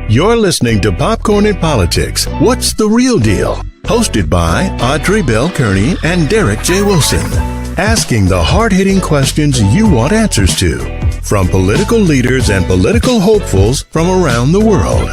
You're listening to Popcorn and Politics. What's the real deal? Hosted by Audrey Bell Kearney and Derek J. Wilson. Asking the hard-hitting questions you want answers to from political leaders and political hopefuls from around the world.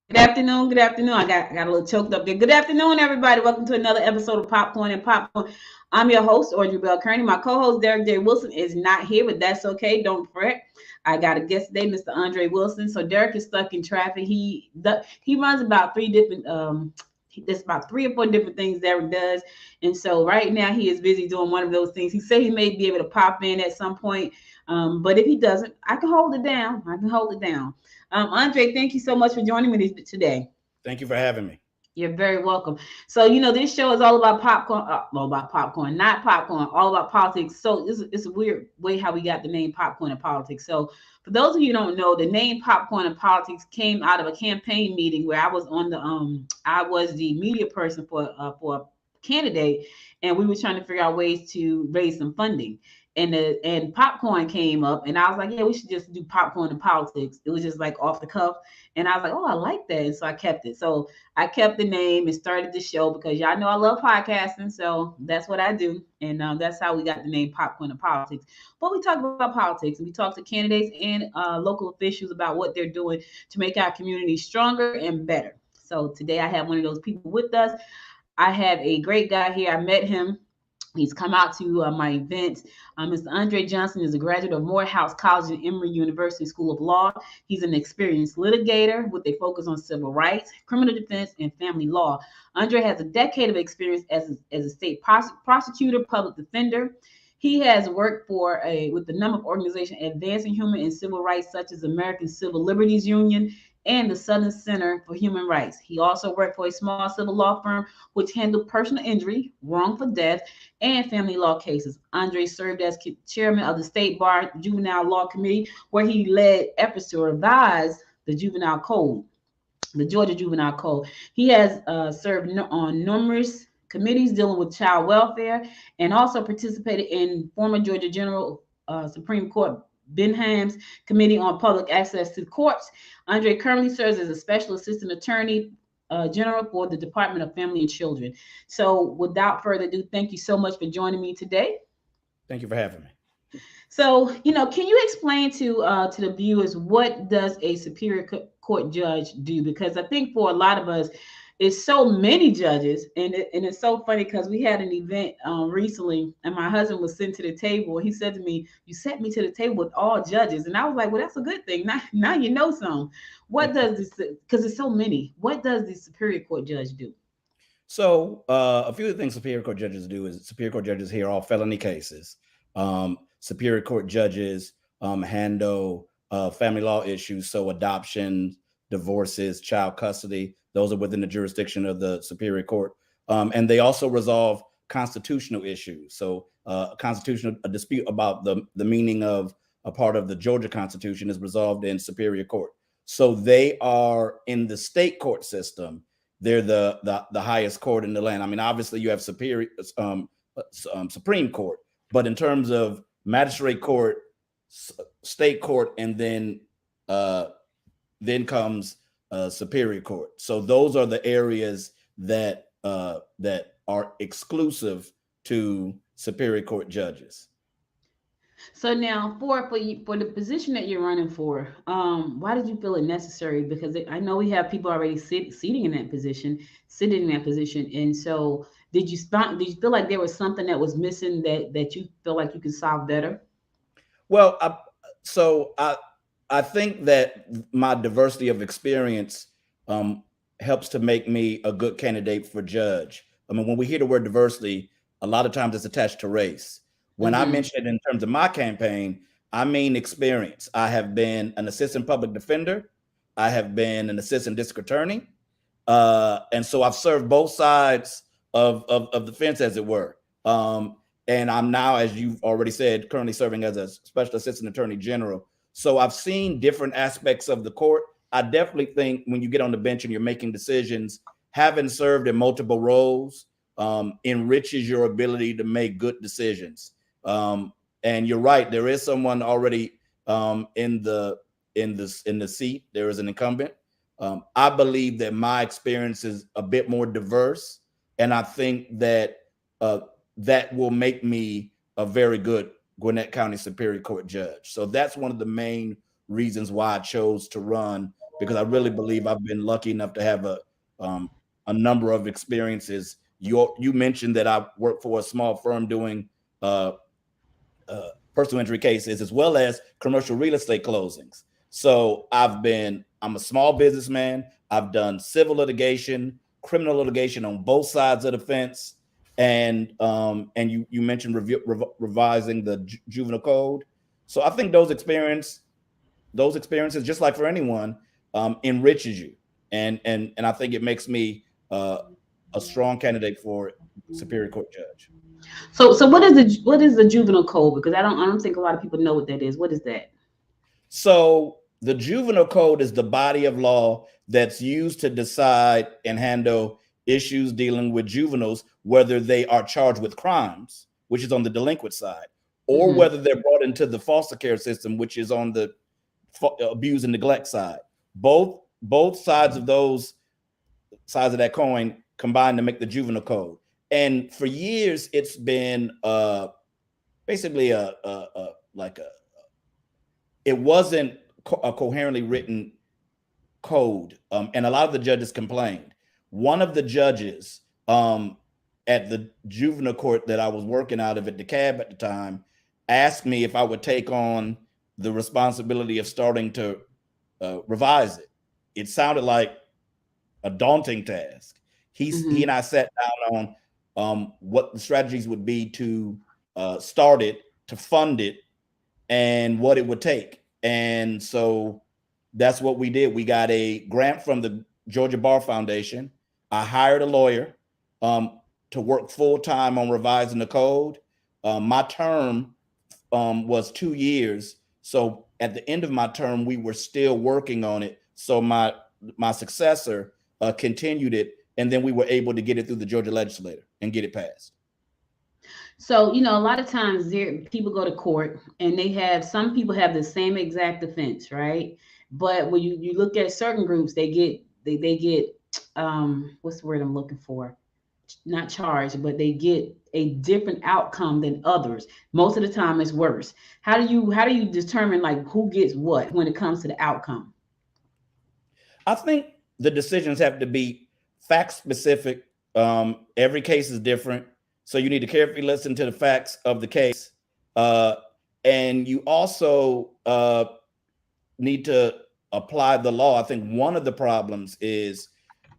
Good afternoon. Good afternoon. I got a little choked up there. Good afternoon, everybody. Welcome to another episode of Popcorn and Popcorn. I'm your host, Audrey Bell Kearney. My co-host, Derek J. Wilson, is not here, but that's okay. Don't fret. I got a guest today, Mr. Andre Wilson. So Derek is stuck in traffic. He runs about there's about 3 or 4 different things Derek does. And so right now he is busy doing one of those things. He said he may be able to pop in at some point. But if he doesn't, I can hold it down. Andre, thank you so much for joining me today. Thank you for having me. You're very welcome. So, this show is all about popcorn, not popcorn, all about politics. So it's a weird way how we got the name Popcorn and Politics. So for those of you who don't know, the name Popcorn and Politics came out of a campaign meeting where I was on I was the media person for a candidate, and we were trying to figure out ways to raise some funding. And popcorn came up, and I was like, yeah, we should just do Popcorn and Politics. It was just like off the cuff. And I was like, oh, I like that. And so I kept it. So I kept the name and started the show because y'all know I love podcasting. So that's what I do. And that's how we got the name Popcorn and Politics. But we talk about politics, and we talk to candidates and local officials about what they're doing to make our community stronger and better. So today I have one of those people with us. I have a great guy here. I met him. He's come out to my events. Mr. Andre Johnson is a graduate of Morehouse College and Emory University School of Law. He's an experienced litigator with a focus on civil rights, criminal defense, and family law. Andre has a decade of experience as a state prosecutor, public defender. He has worked with a number of organizations advancing human and civil rights, such as American Civil Liberties Union and the Southern Center for Human Rights. He also worked for a small civil law firm which handled personal injury, wrongful death, and family law cases. Andre served as chairman of the State Bar Juvenile Law Committee, where he led efforts to revise the Juvenile Code, the Georgia Juvenile Code. He has served on numerous committees dealing with child welfare, and also participated in former Georgia General Supreme Court Benham's Committee on Public Access to Courts. Andre currently serves as a Special Assistant Attorney General for the Department of Family and Children. So without further ado, thank you so much for joining me today. Thank you for having me. So, can you explain to the viewers, what does a Superior Court judge do? Because I think for a lot of us, it's so many judges, and it's so funny because we had an event recently, and my husband was sitting to the table, and he said to me, "You set me to the table with all judges," and I was like, "Well, that's a good thing. Now you know some." What does this? Because it's so many. What does the Superior Court judge do? So a few of the things Superior Court judges do is Superior Court judges hear all felony cases. Superior Court judges handle family law issues, so adoption, divorces, child custody. Those are within the jurisdiction of the Superior Court. And they also resolve constitutional issues. So a dispute about the meaning of a part of the Georgia Constitution is resolved in Superior Court. So they are in the state court system. They're the highest court in the land. I mean, obviously you have Supreme Court, but in terms of magistrate court, state court, and then comes Superior Court. So those are the areas that are exclusive to Superior Court judges. So now, for the position that you're running for, why did you feel it necessary? Because I know we have people already sitting in that position, and so did you feel like there was something that was missing that you feel like you could solve better? Well, I think that my diversity of experience helps to make me a good candidate for judge. I mean, when we hear the word diversity, a lot of times it's attached to race. When I mention it in terms of my campaign, I mean experience. I have been an assistant public defender. I have been an assistant district attorney. And so I've served both sides of the fence, as it were. And I'm now, as you've already said, currently serving as a special assistant attorney general. So I've seen different aspects of the court. I definitely think when you get on the bench and you're making decisions, having served in multiple roles enriches your ability to make good decisions. And you're right, there is someone already in the seat. There is an incumbent. I believe that my experience is a bit more diverse, and I think that that will make me a very good Gwinnett County Superior Court judge. So that's one of the main reasons why I chose to run, because I really believe I've been lucky enough to have a number of experiences. You mentioned that I work for a small firm doing personal injury cases as well as commercial real estate closings. So I'm a small businessman. I've done civil litigation, criminal litigation on both sides of the fence. And you mentioned revising the juvenile code. So I think those experiences, just like for anyone, enriches you. And I think it makes me a strong candidate for Superior Court judge. So what is the juvenile code? Because I don't think a lot of people know what that is. What is that? So the juvenile code is the body of law that's used to decide and handle issues dealing with juveniles, whether they are charged with crimes, which is on the delinquent side, or whether they're brought into the foster care system, which is on the abuse and neglect side. Both sides of that coin combine to make the juvenile code. And for years, it's been basically it wasn't a coherently written code, and a lot of the judges complained. One of the judges at the juvenile court that I was working out of at DeKalb at the time asked me if I would take on the responsibility of starting to revise it. It sounded like a daunting task. He and I sat down on what the strategies would be to start it, to fund it, and what it would take. And so that's what we did. We got a grant from the Georgia Bar Foundation. I hired a lawyer to work full time on revising the code. My term was 2 years. So at the end of my term, we were still working on it. So my successor continued it, and then we were able to get it through the Georgia legislature and get it passed. So, a lot of times people go to court and some people have the same exact offense, right? But when you look at certain groups, they get what's the word I'm looking for? Not charged, but they get a different outcome than others. Most of the time it's worse. How do you determine like who gets what when it comes to the outcome? I think the decisions have to be fact specific. Every case is different. So you need to carefully listen to the facts of the case. And you also need to apply the law. I think one of the problems is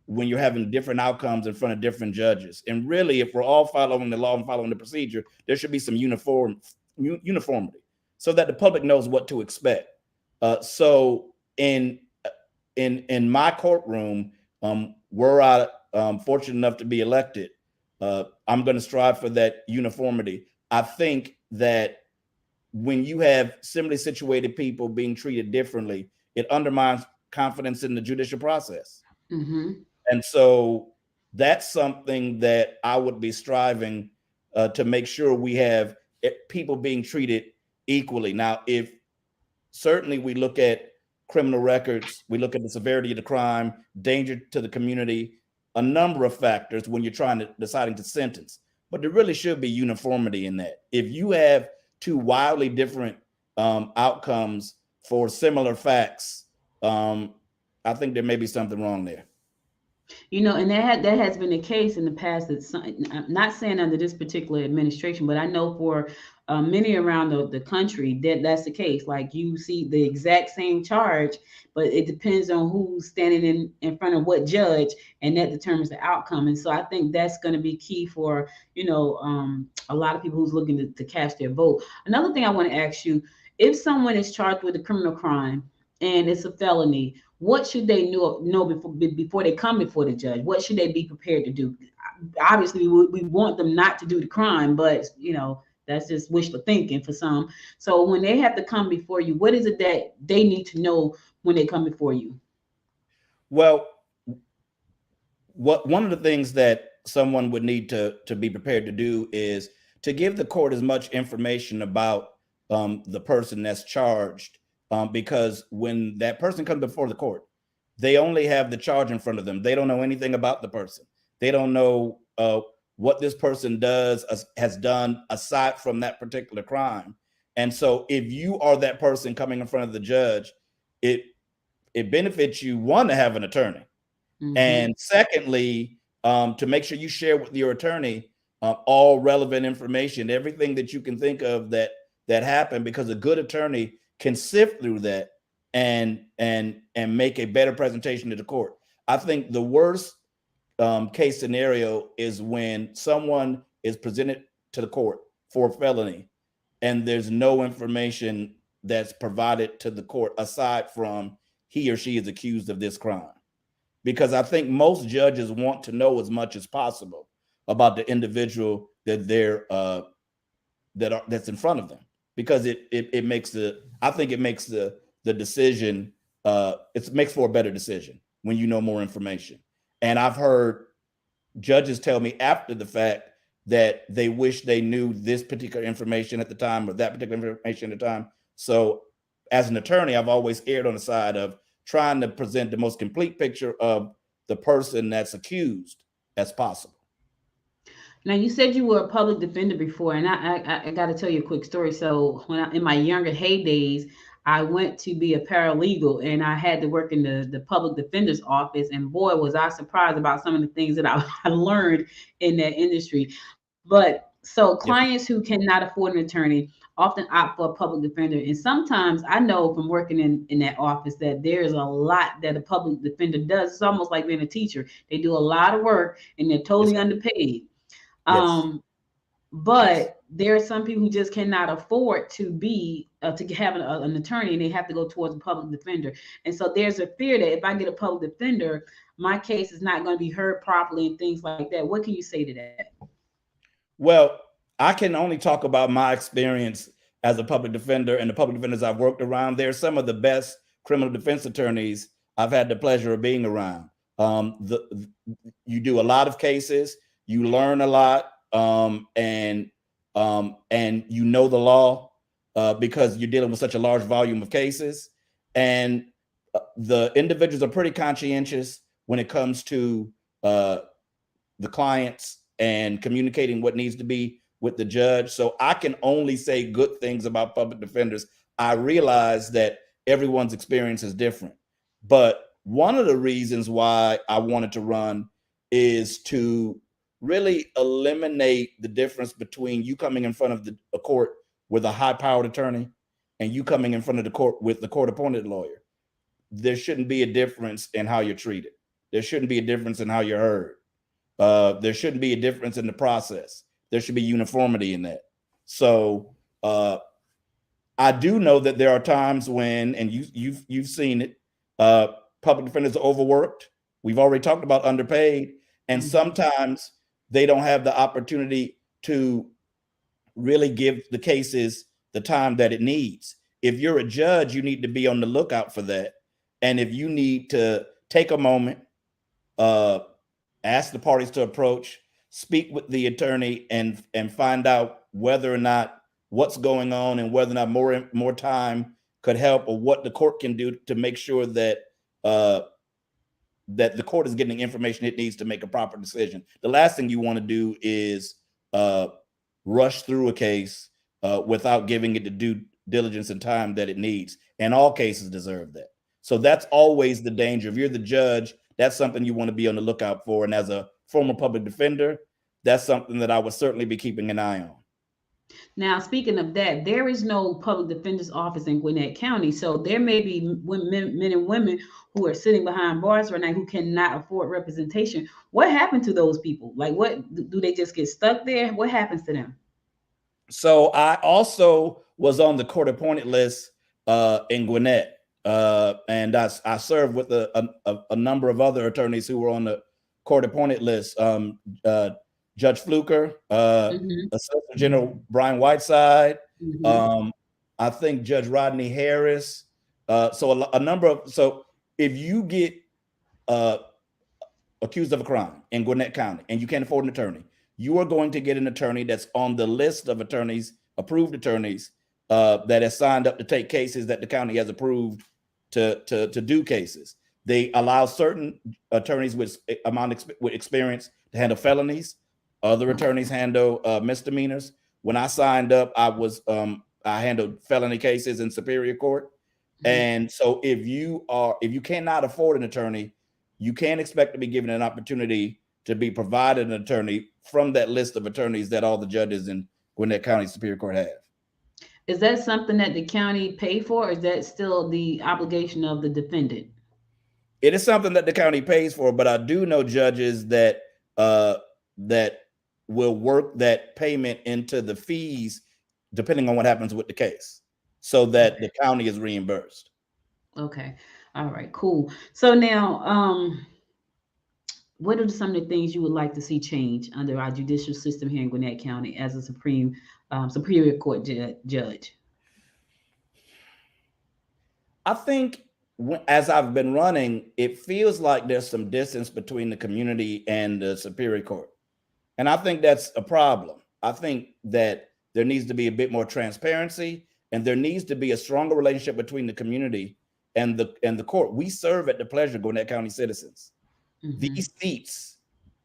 when you're having different outcomes in front of different judges. And really, if we're all following the law and following the procedure, there should be some uniformity so that the public knows what to expect. So in my courtroom, were I fortunate enough to be elected, I'm going to strive for that uniformity. I think that when you have similarly situated people being treated differently, it undermines confidence in the judicial process. And so that's something that I would be striving to make sure we have people being treated equally. Now, if certainly we look at criminal records, we look at the severity of the crime, danger to the community, a number of factors when you're deciding to sentence, but there really should be uniformity in that. If you have two wildly different outcomes for similar facts, I think there may be something wrong there. And that has been the case in the past. I'm not saying under this particular administration, but I know for many around the country that's the case. Like you see the exact same charge, but it depends on who's standing in front of what judge, and that determines the outcome. And so I think that's going to be key for a lot of people who's looking to cast their vote. Another thing I want to ask you: if someone is charged with a criminal crime and it's a felony, what should they know before they come before the judge? What should they be prepared to do? Obviously, we want them not to do the crime, but that's just wishful thinking for some. So when they have to come before you, what is it that they need to know when they come before you? Well, one of the things that someone would need to be prepared to do is to give the court as much information about the person that's charged, because when that person comes before the court, they only have the charge in front of them. They don't know anything about the person. They don't know what this person has done aside from that particular crime. And so if you are that person coming in front of the judge, it benefits you, one, to have an attorney. Mm-hmm. And secondly, to make sure you share with your attorney all relevant information, everything that you can think of that happened, because a good attorney can sift through that and make a better presentation to the court. I think the worst case scenario is when someone is presented to the court for a felony and there's no information that's provided to the court aside from he or she is accused of this crime. Because I think most judges want to know as much as possible about the individual that that's in front of them, because it makes the decision, it makes for a better decision when you know more information. And I've heard judges tell me after the fact that they wish they knew this particular information at the time or that particular information at the time. So as an attorney, I've always erred on the side of trying to present the most complete picture of the person that's accused as possible. Now, you said you were a public defender before, and I got to tell you a quick story. So when in my younger heydays, I went to be a paralegal, and I had to work in the public defender's office. And boy, was I surprised about some of the things that I learned in that industry. But so clients who cannot afford an attorney often opt for a public defender. And sometimes I know from working in that office that there's a lot that a public defender does. It's almost like being a teacher. They do a lot of work and they're totally underpaid. But there are some people who just cannot afford to be to have an attorney, and they have to go towards a public defender. And so there's a fear that if I get a public defender, my case is not going to be heard properly and things like that. What can you say to that? Well, I can only talk about my experience as a public defender and the public defenders I've worked around. They're some of the best criminal defense attorneys I've had the pleasure of being around. You do a lot of cases, you learn a lot, and you know the law because you're dealing with such a large volume of cases. And the individuals are pretty conscientious when it comes to the clients and communicating what needs to be with the judge. So I can only say good things about public defenders. I realize that everyone's experience is different, but one of the reasons why I wanted to run is to really eliminate the difference between you coming in front of a court with a high-powered attorney and you coming in front of the court with the court-appointed lawyer. There shouldn't be a difference in how you're treated. There shouldn't be a difference in how you're heard. There shouldn't be a difference in the process. There should be uniformity in that. So I do know that there are times when, and you've seen it, public defenders are overworked. We've already talked about underpaid, and sometimes they don't have the opportunity to really give the cases the time that it needs. If you're a judge, you need to be on the lookout for that. And if you need to take a moment, ask the parties to approach, speak with the attorney, and find out whether or not what's going on and whether or not more time could help, or what the court can do to make sure that that the court is getting the information it needs to make a proper decision. The last thing you want to do is rush through a case without giving it the due diligence and time that it needs. And all cases deserve that. So that's always the danger. If you're the judge, that's something you want to be on the lookout for. And as a former public defender, that's something that I would certainly be keeping an eye on. Now, speaking of that, there is no public defender's office in Gwinnett County. So there may be men and women who are sitting behind bars right now who cannot afford representation. What happened to those people? Like, what do they just get stuck there? What happens to them? So I also was on the court appointed list in Gwinnett. And I served with a number of other attorneys who were on the court appointed list. Judge Fluker, Assistant General Brian Whiteside, I think Judge Rodney Harris. So a number of, so if you get accused of a crime in Gwinnett County and you can't afford an attorney, you are going to get an attorney that's on the list of attorneys, approved attorneys, that has signed up to take cases that the county has approved to do cases. They allow certain attorneys with experience to handle felonies. Other attorneys handle misdemeanors. When I signed up, I handled felony cases in Superior Court. And so if you cannot afford an attorney, you can't expect to be given an opportunity to be provided an attorney from that list of attorneys that all the judges in Gwinnett County Superior Court have. Is that something that the county pay for, or is that still the obligation of the defendant? It is something that the county pays for, but I do know judges that that will work that payment into the fees depending on what happens with the case, so that the county is reimbursed. Okay. All right, cool. So now, what are some of the things you would like to see change under our judicial system here in Gwinnett County as a Superior Court judge? I think as I've been running, it feels like there's some distance between the community and the Superior Court. And I think that's a problem. I think that there needs to be a bit more transparency, and there needs to be a stronger relationship between the community and the court. We serve at the pleasure of Gwinnett County citizens. These seats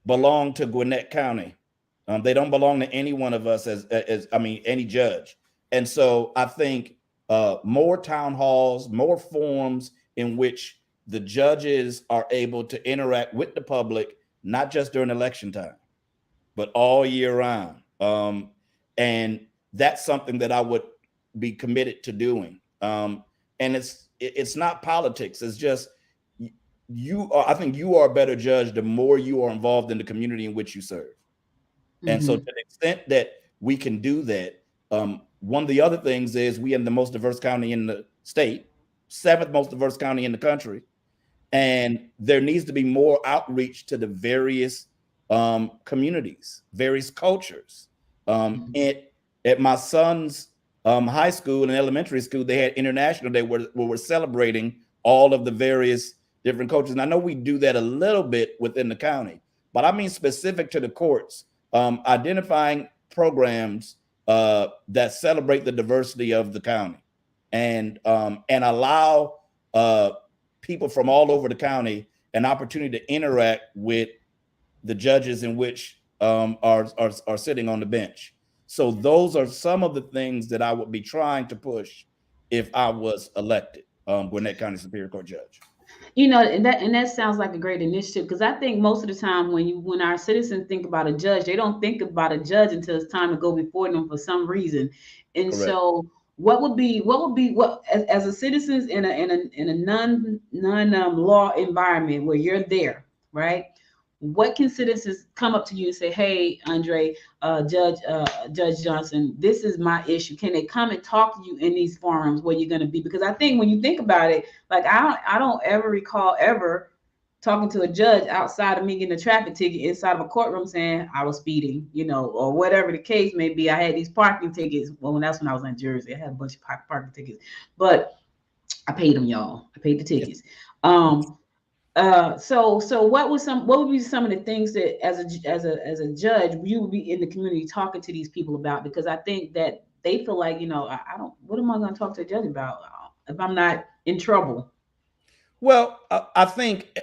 belong to Gwinnett County. They don't belong to any one of us as any judge. And so I think more town halls, more forums in which the judges are able to interact with the public, not just during election time, but all year round. And that's something that I would be committed to doing. And it's not politics. It's just I think you are a better judge the more you are involved in the community in which you serve. And so to the extent that we can do that, one of the other things is we have the most diverse county in the state, 7th most diverse county in the country. And there needs to be more outreach to the various communities, various cultures. At my son's high school and elementary school, they had International Day where we're celebrating all of the various different cultures. And I know we do that a little bit within the county, but I mean specific to the courts, identifying programs that celebrate the diversity of the county and allow people from all over the county an opportunity to interact with the judges in which are sitting on the bench. So those are some of the things that I would be trying to push if I was elected Gwinnett County Superior Court judge. You know, and that sounds like a great initiative, because I think most of the time when our citizens think about a judge, they don't think about a judge until it's time to go before them for some reason. And correct. So what would be as a citizens in a non law environment where you're there, right? What can citizens come up to you and say, hey, Andre, Judge Johnson, this is my issue? Can they come and talk to you in these forums where you're going to be? Because I think when you think about it, like I don't ever recall ever talking to a judge outside of me getting a traffic ticket inside of a courtroom saying I was speeding, or whatever the case may be. I had these parking tickets. Well, that's when I was in Jersey. I had a bunch of parking tickets, but I paid them, y'all. I paid the tickets. So what would be some of the things that as a judge you would be in the community talking to these people about? Because I think that they feel like, what am I going to talk to a judge about if I'm not in trouble? Well, I think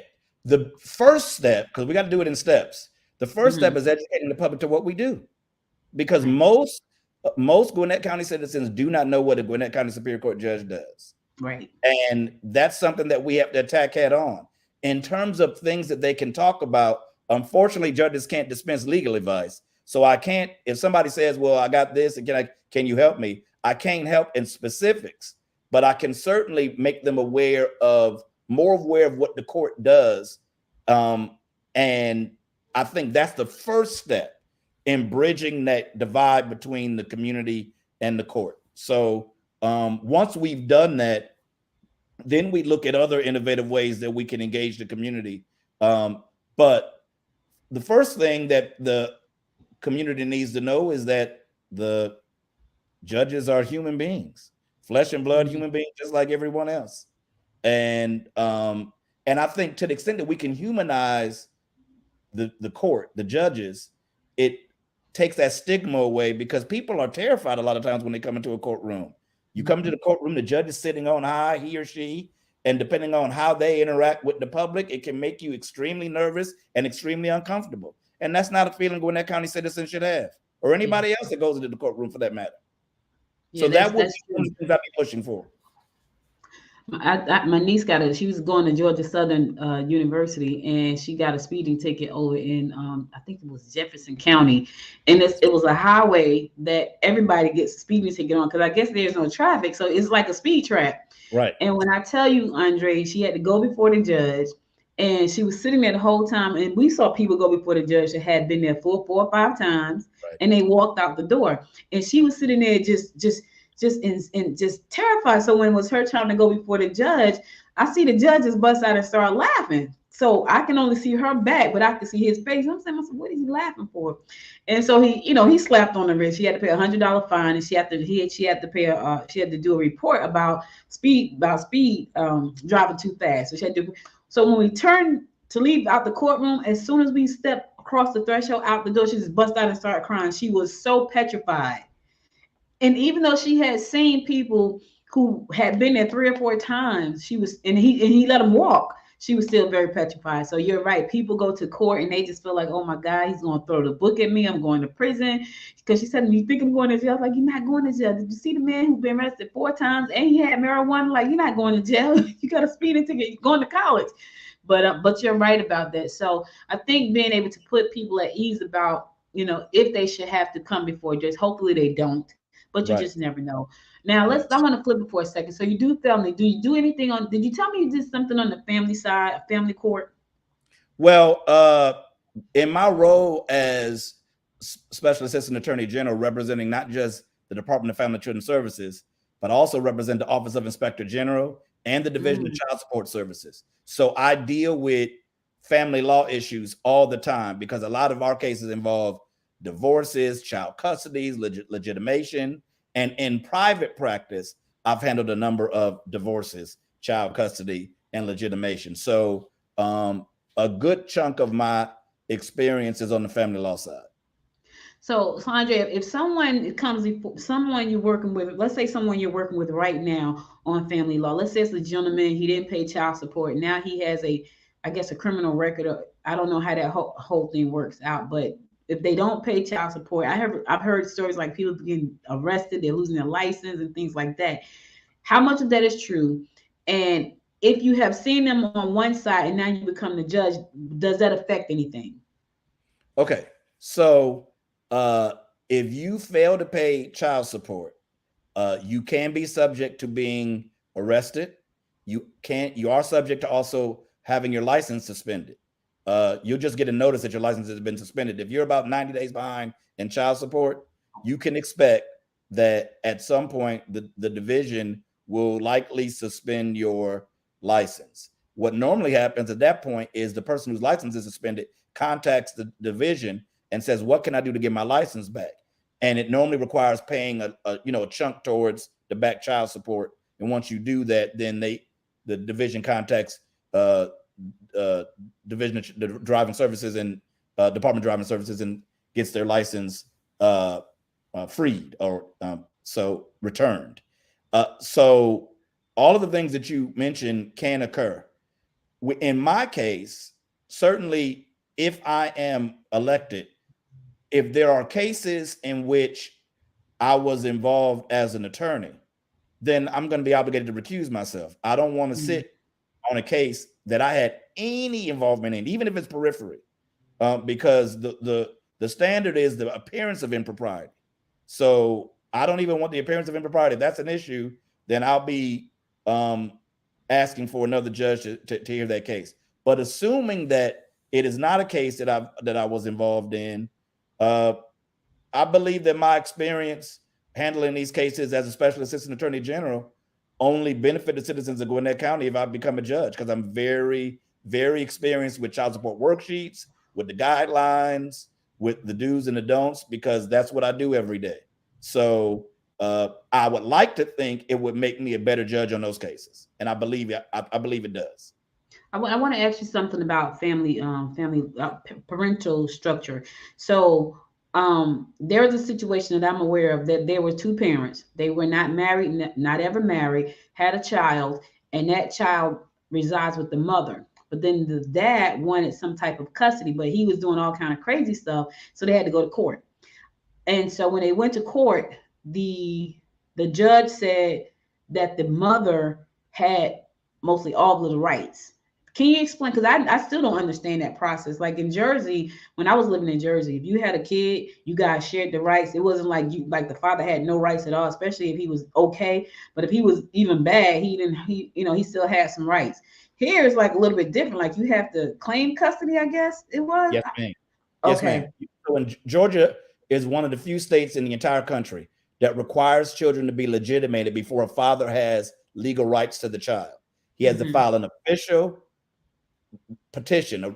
the first step, because we got to do it in steps. The first step is educating the public to what we do, because most Gwinnett County citizens do not know what a Gwinnett County Superior Court judge does. Right. And that's something that we have to attack head on. In terms of things that they can talk about, unfortunately, judges can't dispense legal advice. So I can't, if somebody says, well, I got this, and can you help me? I can't help in specifics, but I can certainly make them more aware of what the court does. And I think that's the first step in bridging that divide between the community and the court. So once we've done that, then we look at other innovative ways that we can engage the community. But the first thing that the community needs to know is that the judges are human beings, flesh and blood human beings, just like everyone else. And I think to the extent that we can humanize the court, the judges, it takes that stigma away, because people are terrified a lot of times when they come into a courtroom. You come to the courtroom, the judge is sitting on high, he or she, and depending on how they interact with the public, it can make you extremely nervous and extremely uncomfortable. And that's not a feeling Gwinnett County citizens should have, or anybody else that goes into the courtroom for that matter. So that would be one of the things I'd be pushing for. My niece she was going to Georgia Southern University, and she got a speeding ticket over in I think it was Jefferson County, and it was a highway that everybody gets a speeding ticket on, because I guess there's no traffic, so it's like a speed trap. Right. And when I tell you, Andre, she had to go before the judge, and she was sitting there the whole time, and we saw people go before the judge that had been there 4 or 5 times, right, and they walked out the door, and she was sitting there just terrified. So when it was her time to go before the judge, I see the judge just bust out and start laughing. So I can only see her back, but I can see his face. I'm saying, what is he laughing for? And so he slapped on the wrist. She had to pay $100 fine, and she had to do a report about speed driving too fast. So she had to. So when we turned to leave out the courtroom, as soon as we stepped across the threshold out the door, she just bust out and started crying. She was so petrified. And even though she had seen people who had been there 3 or 4 times, he let them walk, she was still very petrified. So you're right. People go to court and they just feel like, oh my God, he's going to throw the book at me. I'm going to prison. Because she said, you think I'm going to jail? I was like, you're not going to jail. Did you see the man who's been arrested 4 times and he had marijuana? Like, you're not going to jail. You got a speeding ticket. You're going to college. But you're right about that. So I think being able to put people at ease about, if they should have to come before a judge, hopefully they don't. But you just never know. Now I want to flip it for a second. So you do family. Do you do anything did you tell me you did something on the family side, family court? Well, in my role as Special Assistant Attorney General, representing not just the Department of Family and Children Services, but also represent the Office of Inspector General and the Division of Child Support Services. So I deal with family law issues all the time, because a lot of our cases involve divorces, child custodies, legitimation, and in private practice, I've handled a number of divorces, child custody, and legitimation. So a good chunk of my experience is on the family law side. So Andre, if someone comes, someone you're working with, let's say someone you're working with right now on family law, let's say it's a gentleman, he didn't pay child support. Now he has a criminal record. I don't know how that whole thing works out, but if they don't pay child support, I've heard stories like people getting arrested, they're losing their license and things like that. How much of that is true? And if you have seen them on one side and now you become the judge, does that affect anything? Okay, so if you fail to pay child support, you can be subject to being arrested. You are subject to also having your license suspended. You'll just get a notice that your license has been suspended. If you're about 90 days behind in child support, you can expect that at some point the division will likely suspend your license. What normally happens at that point is the person whose license is suspended contacts the division and says, what can I do to get my license back? And it normally requires paying a chunk towards the back child support. And once you do that, then the division contacts Division of Driving Services and Department of Driving Services and gets their license freed or so returned. So all of the things that you mentioned can occur. In my case, certainly if I am elected, if there are cases in which I was involved as an attorney, then I'm going to be obligated to recuse myself. I don't want to sit on a case that I had any involvement in, even if it's periphery, because the standard is the appearance of impropriety. So I don't even want the appearance of impropriety. If that's an issue, then I'll be asking for another judge to hear that case. But assuming that it is not a case that I was involved in, I believe that my experience handling these cases as a Special Assistant Attorney General only benefit the citizens of Gwinnett County if I become a judge, because I'm very, very experienced with child support worksheets, with the guidelines, with the do's and the don'ts, because that's what I do every day. So I would like to think it would make me a better judge on those cases, and I believe it does. I want to ask you something about parental structure. So, there's a situation that I'm aware of that there were two parents. They were not married, not ever married, had a child, and that child resides with the mother. But then the dad wanted some type of custody, but he was doing all kind of crazy stuff, so they had to go to court. And so when they went to court, the the judge said that the mother had mostly all of the rights. Can you explain? Because I still don't understand that process. Like in Jersey, when I was living in Jersey, if you had a kid, you guys shared the rights. It wasn't like you like the father had no rights at all, especially if he was okay. But if he was even bad, he didn't he still had some rights. Here it's like a little bit different. Like you have to claim custody, I guess it was. Yes, ma'am. Yes, Okay. ma'am. So in Georgia is one of the few states in the entire country that requires children to be legitimated before a father has legal rights to the child. He has to file an official petition,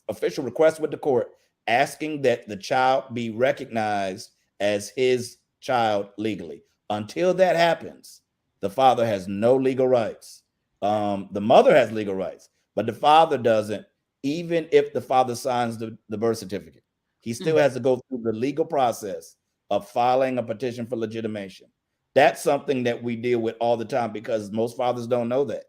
official request with the court asking that the child be recognized as his child legally. Until that happens, the father has no legal rights. The mother has legal rights, but the father doesn't, even if the father signs the birth certificate. He still has to go through the legal process of filing a petition for legitimation. That's something that we deal with all the time because most fathers don't know that.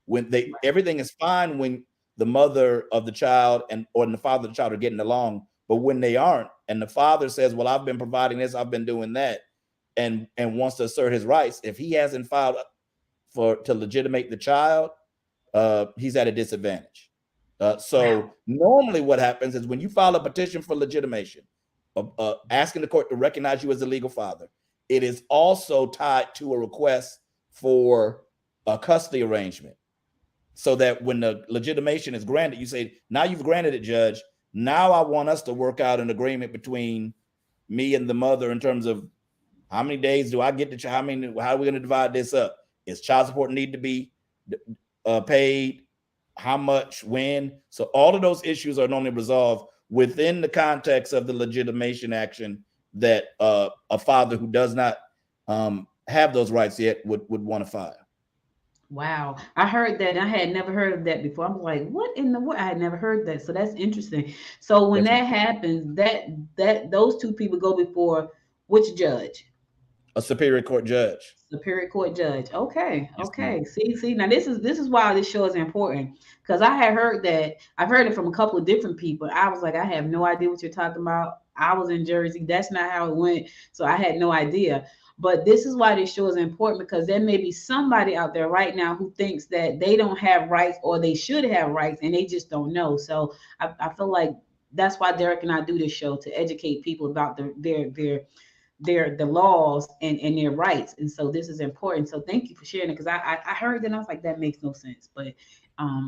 When everything is fine when the mother of the child or the father of the child are getting along, but when they aren't, and the father says, well, I've been providing this, I've been doing that, and wants to assert his rights, if he hasn't filed to legitimate the child, he's at a disadvantage. So normally what happens is when you file a petition for legitimation, asking the court to recognize you as a legal father, it is also tied to a request for a custody arrangement. So that when the legitimation is granted, you say, now you've granted it, judge. Now I want us to work out an agreement between me and the mother in terms of how many days do I get to, how are we going to divide this up? Is child support need to be paid? How much, when? So all of those issues are normally resolved within the context of the legitimation action that a father who does not have those rights yet would want to file. Wow. I heard that. I had never heard of that before. I'm like, what in the world? I had never heard that. So that's interesting. So when that happens, that those two people go before which judge? A Superior Court judge. Superior Court judge. Okay. Okay. See. Now this is why this show is important. Because I had heard that. I've heard it from a couple of different people. I was like, I have no idea what you're talking about. I was in Jersey. That's not how it went. So I had no idea. But this is why this show is important, because there may be somebody out there right now who thinks that they don't have rights or they should have rights and they just don't know. So I feel like that's why Derek and I do this show, to educate people about the laws and their rights. And so this is important. So thank you for sharing it, because I heard that and I was like, that makes no sense. But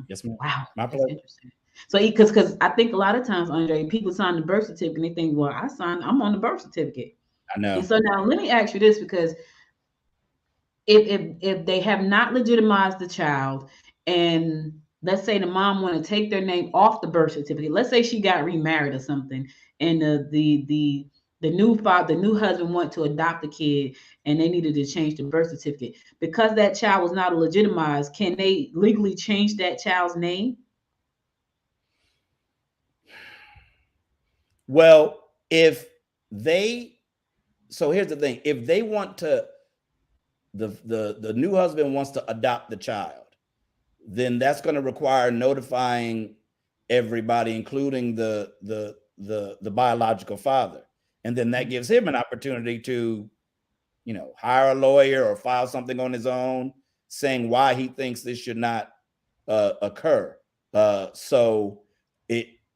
yes, ma'am. Wow, that's interesting. So because I think a lot of times, Andre, people sign the birth certificate and they think, well, I'm on the birth certificate. I know. And so now let me ask you this, because if they have not legitimized the child, and let's say the mom want to take their name off the birth certificate, let's say she got remarried or something, and the new husband want to adopt the kid, and they needed to change the birth certificate because that child was not legitimized, can they legally change that child's name? Well, so here's the thing. If they want to, the new husband wants to adopt the child, then that's going to require notifying everybody, including the biological father. And then that gives him an opportunity to, hire a lawyer or file something on his own saying why he thinks this should not occur. So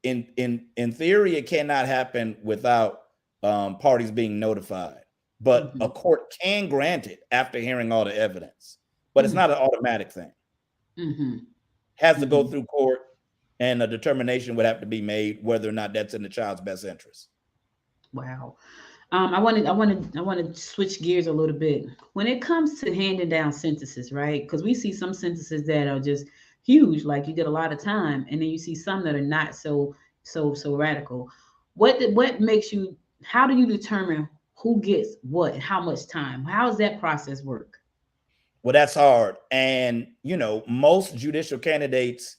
in theory, it cannot happen without parties being notified, but a court can grant it after hearing all the evidence, but it's not an automatic thing. Has to go through court, and a determination would have to be made whether or not that's in the child's best interest. Wow. I want to switch gears a little bit when it comes to handing down sentences, right? Because we see some sentences that are just huge, like you get a lot of time, and then you see some that are not so radical. What makes you? How do you determine who gets what and how much time? How does that process work? Well, that's hard. And, most judicial candidates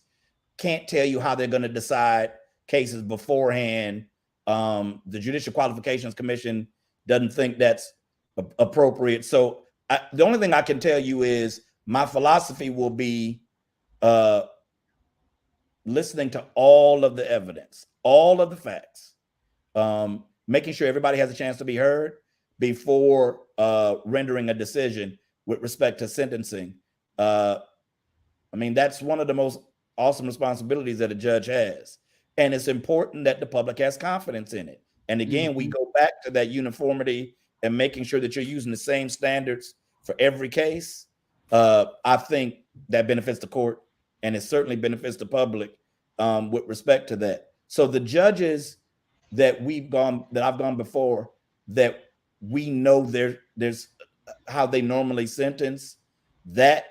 can't tell you how they're going to decide cases beforehand. The Judicial Qualifications Commission doesn't think that's appropriate. So the only thing I can tell you is my philosophy will be listening to all of the evidence, all of the facts, making sure everybody has a chance to be heard before rendering a decision with respect to sentencing. I mean, that's one of the most awesome responsibilities that a judge has. And it's important that the public has confidence in it. And again, we go back to that uniformity and making sure that you're using the same standards for every case. I think that benefits the court, and it certainly benefits the public with respect to that. So the judges that I've gone before, that we know there's how they normally sentence, that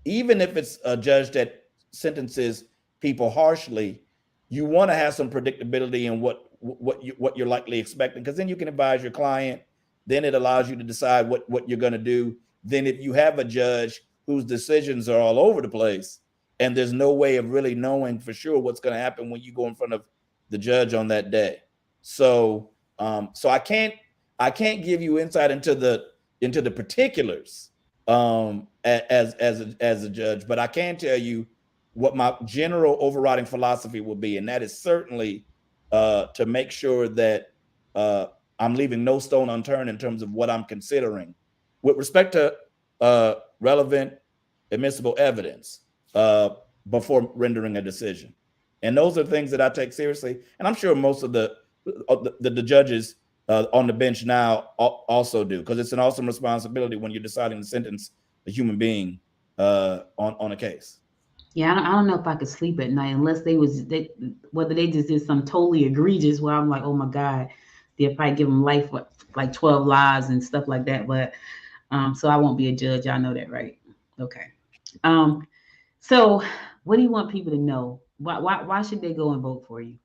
even if it's a judge that sentences people harshly, you want to have some predictability in what you're likely expecting, because then you can advise your client. Then it allows you to decide what you're going to do. Then if you have a judge whose decisions are all over the place and there's no way of really knowing for sure what's going to happen when you go in front of the judge on that day. So I can't give you insight into the particulars as a judge, but I can tell you what my general overriding philosophy will be, and that is certainly to make sure that I'm leaving no stone unturned in terms of what I'm considering with respect to relevant admissible evidence before rendering a decision. And those are things that I take seriously, and I'm sure most of the judges on the bench now also do, because it's an awesome responsibility when you're deciding to sentence a human being on a case. Yeah, I don't know if I could sleep at night unless whether they just did something totally egregious where I'm like, oh my God, they'll probably give them life for like 12 lives and stuff like that. But so I won't be a judge. I know that, right? Okay. So what do you want people to know? Why should they go and vote for you?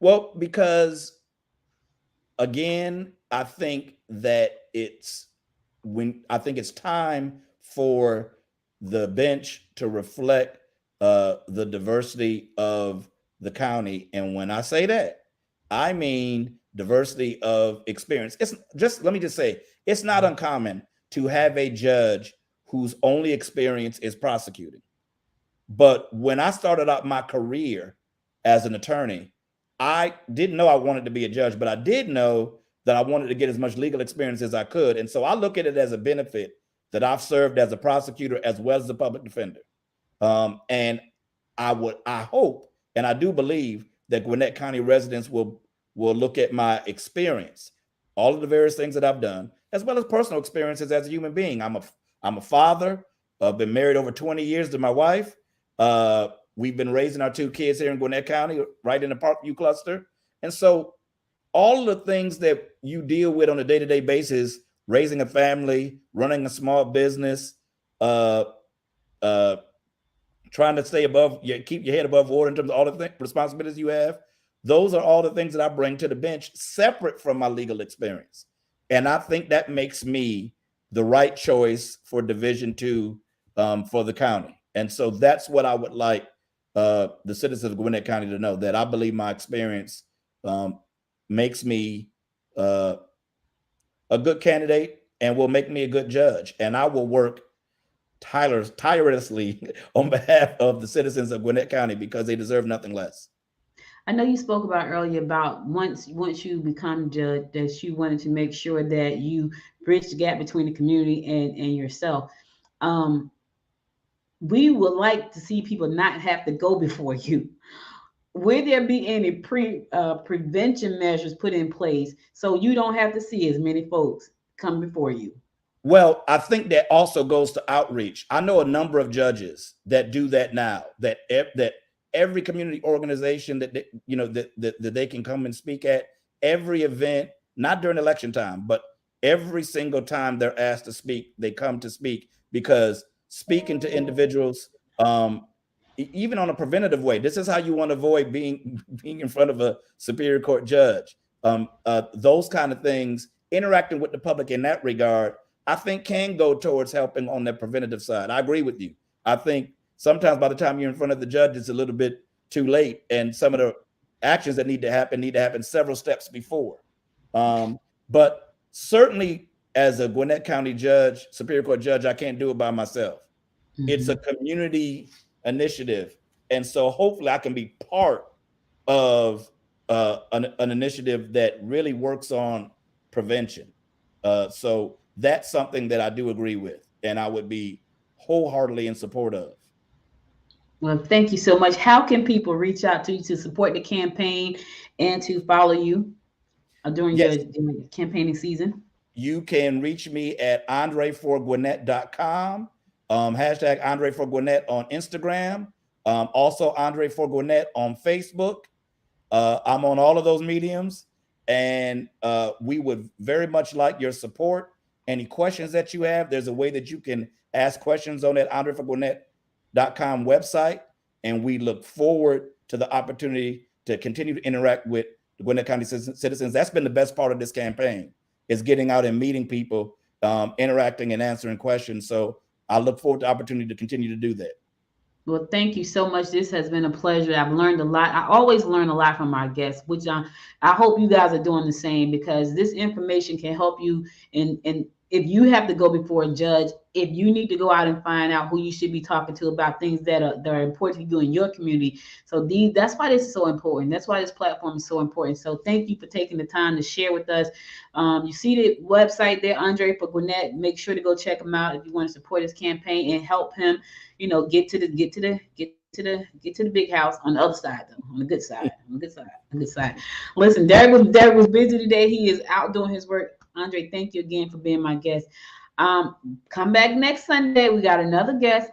Well, because again, I think that it's time for the bench to reflect the diversity of the county. And when I say that, I mean diversity of experience. Let me just say, it's not uncommon to have a judge whose only experience is prosecuting. But when I started out my career as an attorney, I didn't know I wanted to be a judge, but I did know that I wanted to get as much legal experience as I could. And so I look at it as a benefit that I've served as a prosecutor as well as a public defender. And I hope, and I do believe that Gwinnett County residents will look at my experience, all of the various things that I've done, as well as personal experiences as a human being. I'm a father. I've been married over 20 years to my wife. We've been raising our 2 kids here in Gwinnett County, right in the Parkview cluster. And so all of the things that you deal with on a day-to-day basis, raising a family, running a small business, trying to keep your head above water in terms of all the responsibilities you have, those are all the things that I bring to the bench separate from my legal experience. And I think that makes me the right choice for Division II for the county. And so that's what I would like the citizens of Gwinnett County to know, that I believe my experience makes me a good candidate and will make me a good judge. And I will work tirelessly on behalf of the citizens of Gwinnett County because they deserve nothing less. I know you spoke about earlier about once you become judge, that you wanted to make sure that you bridge the gap between the community and yourself. We would like to see people not have to go before you. Will there be any prevention measures put in place so you don't have to see as many folks come before you? Well, I think that also goes to outreach. I know a number of judges that do that now, that every community organization that they can come and speak at, every event, not during election time, but every single time they're asked to speak, they come to speak, because speaking to individuals, even on a preventative way, this is how you want to avoid being in front of a Superior Court judge. Those kind of things, interacting with the public in that regard, I think can go towards helping on the preventative side. I agree with you. I think sometimes by the time you're in front of the judge, it's a little bit too late. And some of the actions that need to happen several steps before. But certainly as a Gwinnett County judge, Superior Court judge, I can't do it by myself. Mm-hmm. It's a community initiative. And so hopefully I can be part of an initiative that really works on prevention. So that's something that I do agree with, and I would be wholeheartedly in support of. Well, thank you so much. How can people reach out to you to support the campaign and to follow you during your campaigning season? You can reach me at andreforgwinnett.com, hashtag Andre for Gwinnett on Instagram, also Andre for Gwinnett on Facebook. I'm on all of those mediums, and we would very much like your support. Any questions that you have, there's a way that you can ask questions on that andreforgwinnett.com website, and we look forward to the opportunity to continue to interact with the Gwinnett County citizens. That's been the best part of this campaign, is getting out and meeting people, interacting and answering questions. So I look forward to the opportunity to continue to do that. Well, thank you so much. This has been a pleasure. I've learned a lot. I always learn a lot from our guests, which I hope you guys are doing the same, because this information can help you in if you have to go before a judge, if you need to go out and find out who you should be talking to about things that are important to you in your community. So that's why this is so important. That's why this platform is so important. So thank you for taking the time to share with us. You see the website there, Andre for Gwinnett. Make sure to go check him out if you want to support his campaign and help him, get to the big house on the other side, though, on the good side. Listen, Derek was busy today. He is out doing his work. Andre, thank you again for being my guest. Come back next Sunday. We got another guest.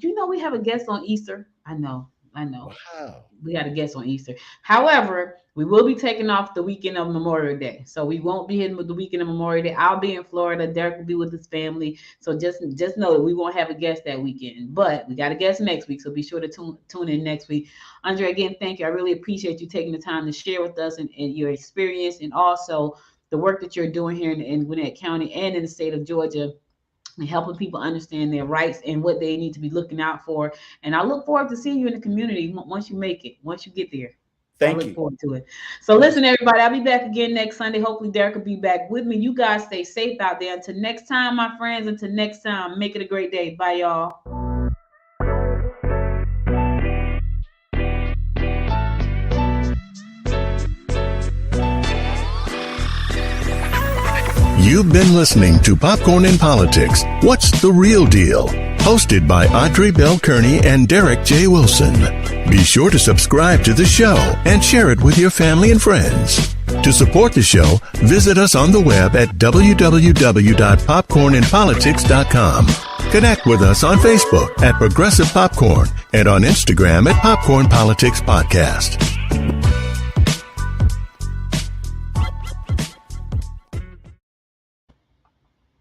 We have a guest on Easter. I know. Wow. We got a guest on Easter. However, we will be taking off the weekend of Memorial Day. So we won't be hitting with the weekend of Memorial Day. I'll be in Florida. Derek will be with his family. So just know that we won't have a guest that weekend. But we got a guest next week. So be sure to tune in next week. Andre, again, thank you. I really appreciate you taking the time to share with us and your experience, and also the work that you're doing here in Gwinnett County and in the state of Georgia, and helping people understand their rights and what they need to be looking out for. And I look forward to seeing you in the community once you make it, once you get there. Thank you. I look forward to it. So listen, everybody, I'll be back again next Sunday. Hopefully Derek will be back with me. You guys stay safe out there. Until next time, my friends, until next time, make it a great day. Bye, y'all. You've been listening to Popcorn in Politics, What's the Real Deal? Hosted by Audrey Bell Kearney and Derek J. Wilson. Be sure to subscribe to the show and share it with your family and friends. To support the show, visit us on the web at www.popcorninpolitics.com. Connect with us on Facebook at Progressive Popcorn and on Instagram at Popcorn Politics Podcast.